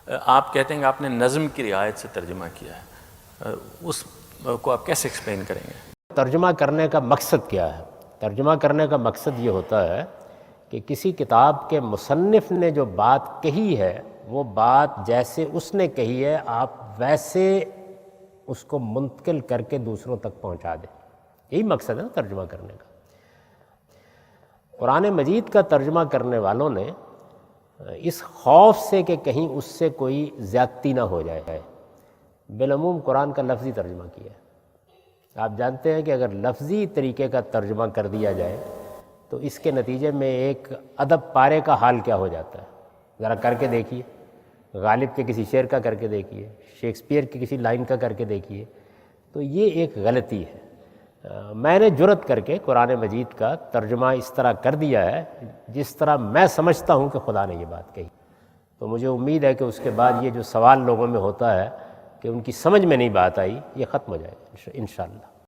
آپ کہتے ہیں کہ آپ نے نظم کی رعایت سے ترجمہ کیا ہے، اس کو آپ کیسے ایکسپلین کریں گے؟ ترجمہ کرنے کا مقصد کیا ہے؟ ترجمہ کرنے کا مقصد یہ ہوتا ہے کہ کسی کتاب کے مصنف نے جو بات کہی ہے وہ بات جیسے اس نے کہی ہے آپ ویسے اس کو منتقل کر کے دوسروں تک پہنچا دیں. یہی مقصد ہے نا ترجمہ کرنے کا. قرآن مجید کا ترجمہ کرنے والوں نے اس خوف سے کہ کہیں اس سے کوئی زیادتی نہ ہو جائے بالعموم قرآن کا لفظی ترجمہ کیا ہے. آپ جانتے ہیں کہ اگر لفظی طریقے کا ترجمہ کر دیا جائے تو اس کے نتیجے میں ایک ادب پارے کا حال کیا ہو جاتا ہے. ذرا کر کے دیکھیے، غالب کے کسی شعر کا کر کے دیکھیے، شیکسپیئر کی کسی لائن کا کر کے دیکھیے. تو یہ ایک غلطی ہے. میں نے جرأت کر کے قرآن مجید کا ترجمہ اس طرح کر دیا ہے جس طرح میں سمجھتا ہوں کہ خدا نے یہ بات کہی. تو مجھے امید ہے کہ اس کے بعد یہ جو سوال لوگوں میں ہوتا ہے کہ ان کی سمجھ میں نہیں بات آئی، یہ ختم ہو جائے گا انشاءاللہ.